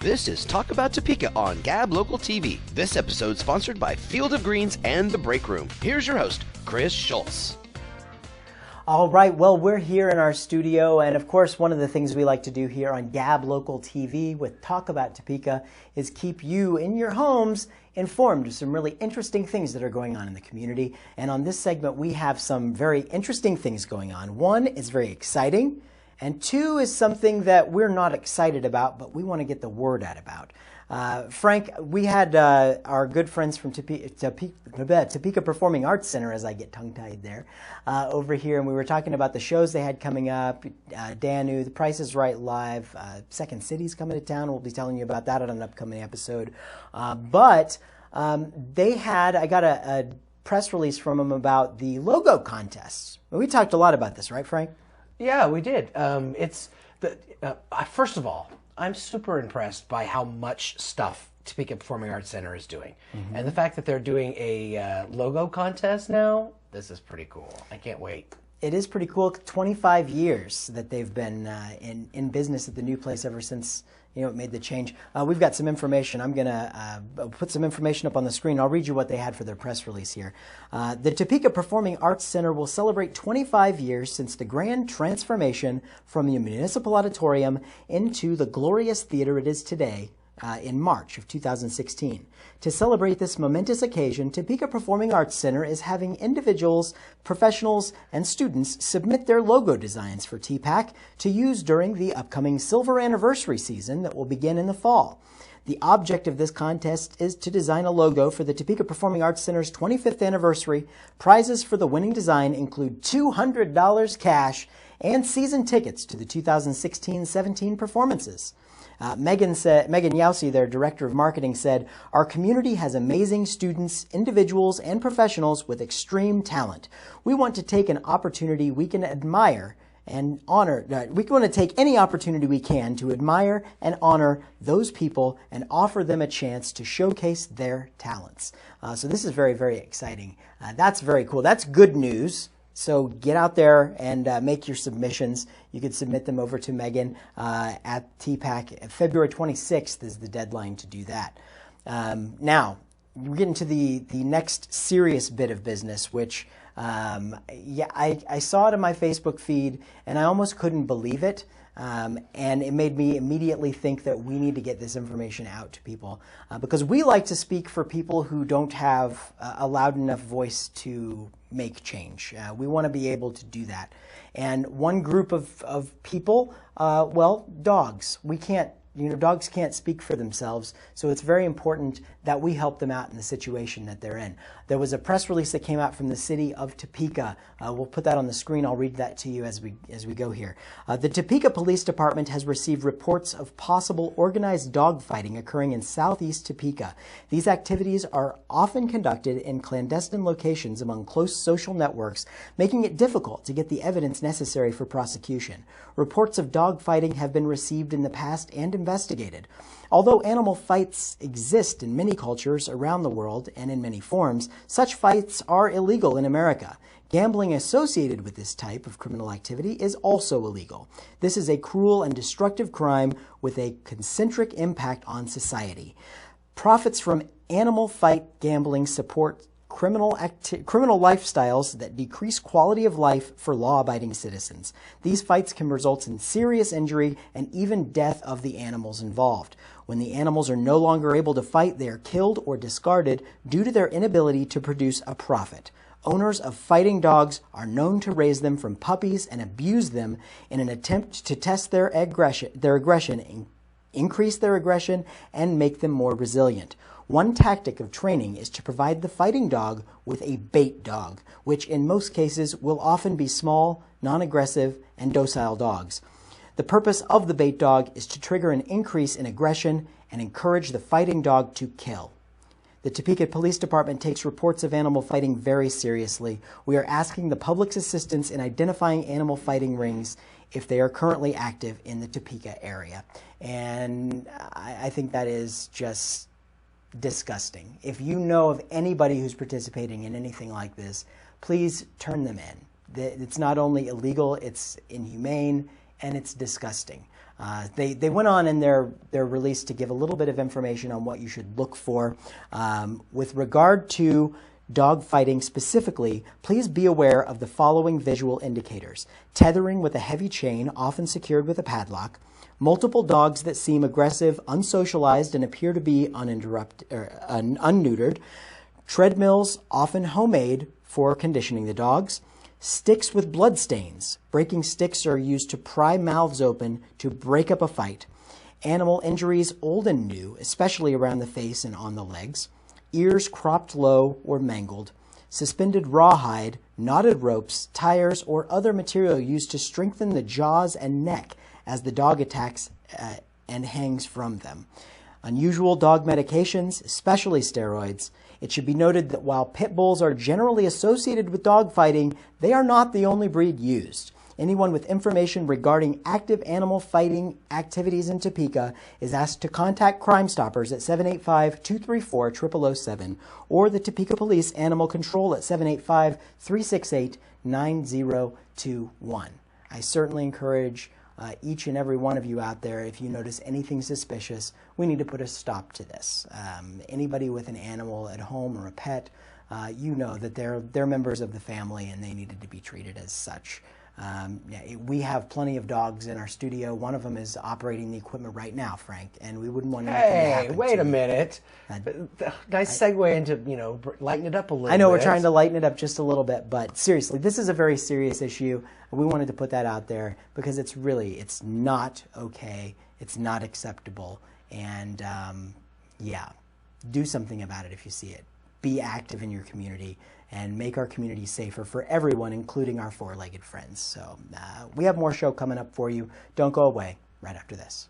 This is Talk About Topeka on Gab Local TV. This episode sponsored by Field of Greens and The Break Room. Here's your host, Chris Schultz. All right, well, we're here in our studio, and of course, one of the things we like to do here on Gab Local TV with Talk About Topeka is keep you in your homes informed of some really interesting things that are going on in the community. And on this segment, we have some very interesting things going on. One is very exciting, and two is something that we're not excited about, but we want to get the word out about. Frank, we had our good friends from Topeka Performing Arts Center, as I get tongue-tied there, over here, and we were talking about the shows they had coming up. Danu, The Price is Right Live, Second City's coming to town. We'll be telling you about that on an upcoming episode. But they had, I got a press release from them about the logo contests. We talked a lot about this, right, Frank? Yeah, we did. First of all, I'm super impressed by how much stuff Topeka Performing Arts Center is doing. Mm-hmm. And the fact that they're doing a logo contest now, this is pretty cool. I can't wait. It is pretty cool. 25 years that they've been in business at the new place ever since it made the change. We've got some information. I'm going to put some information up on the screen. I'll read you what they had for their press release here. The Topeka Performing Arts Center will celebrate 25 years since the grand transformation from the municipal auditorium into the glorious theater it is today in March of 2016. To celebrate this momentous occasion, Topeka Performing Arts Center is having individuals, professionals, and students submit their logo designs for TPAC to use during the upcoming Silver Anniversary season that will begin in the fall. The object of this contest is to design a logo for the Topeka Performing Arts Center's 25th anniversary. Prizes for the winning design include $200 cash and season tickets to the 2016-17 performances. Megan Yowsey, their director of marketing, said, "Our community has amazing students, individuals, and professionals with extreme talent. We want to take an opportunity we can admire and honor. We want to take any opportunity we can to admire and honor those people and offer them a chance to showcase their talents." So this is very, very exciting. That's very cool. That's good news. So get out there and make your submissions. You can submit them over to Megan at TPAC. February 26th is the deadline to do that. Now, we're getting to the next serious bit of business, which, I saw it in my Facebook feed, and I almost couldn't believe it. And it made me immediately think that we need to get this information out to people because we like to speak for people who don't have a loud enough voice to make change. We want to be able to do that. And one group of people, dogs. We can't, dogs can't speak for themselves, so it's very important that we help them out in the situation that they're in. There was a press release that came out from the city of Topeka. We'll put that on the screen. I'll read that to you as we go here. The Topeka Police Department has received reports of possible organized dogfighting occurring in southeast Topeka. These activities are often conducted in clandestine locations among close social networks, making it difficult to get the evidence necessary for prosecution. Reports of dogfighting have been received in the past and investigated. Although animal fights exist in many cultures around the world and in many forms, such fights are illegal in America. Gambling associated with this type of criminal activity is also illegal. This is a cruel and destructive crime with a concentric impact on society. Profits from animal fight gambling support criminal lifestyles that decrease quality of life for law-abiding citizens. These fights can result in serious injury and even death of the animals involved. When the animals are no longer able to fight, they are killed or discarded due to their inability to produce a profit. Owners of fighting dogs are known to raise them from puppies and abuse them in an attempt to test their aggression, increase their aggression, and make them more resilient. One tactic of training is to provide the fighting dog with a bait dog, which in most cases will often be small, non-aggressive, and docile dogs. The purpose of the bait dog is to trigger an increase in aggression and encourage the fighting dog to kill. The Topeka Police Department takes reports of animal fighting very seriously. We are asking the public's assistance in identifying animal fighting rings if they are currently active in the Topeka area. And I think that is just disgusting. If you know of anybody who's participating in anything like this, please turn them in. It's not only illegal, it's inhumane, and it's disgusting. They went on in their release to give a little bit of information on what you should look for. With regard to dog fighting specifically, please be aware of the following visual indicators: tethering with a heavy chain, often secured with a padlock; multiple dogs that seem aggressive, unsocialized, and appear to be unneutered; treadmills, often homemade, for conditioning the dogs; sticks with blood stains. Breaking sticks are used to pry mouths open to break up a fight; animal injuries, old and new, especially around the face and on the legs; ears cropped low or mangled; suspended rawhide, knotted ropes, tires, or other material used to strengthen the jaws and neck as the dog attacks and hangs from them; unusual dog medications, especially steroids. It should be noted that while pit bulls are generally associated with dog fighting, they are not the only breed used. Anyone with information regarding active animal fighting activities in Topeka is asked to contact Crime Stoppers at 785-234-0007 or the Topeka Police Animal Control at 785-368-9021. I certainly encourage each and every one of you out there, if you notice anything suspicious, we need to put a stop to this. Anybody with an animal at home or a pet, you know that they're members of the family and they needed to be treated as such. We have plenty of dogs in our studio. One of them is operating the equipment right now, Frank, and we wouldn't want anything to happen. Hey, wait to a minute. Nice segue into, lighten it up a little bit. I know we're trying to lighten it up just a little bit, but seriously, this is a very serious issue. We wanted to put that out there because it's not okay. It's not acceptable. And do something about it if you see it. Be active in your community and make our community safer for everyone, including our four-legged friends. So we have more show coming up for you. Don't go away right after this.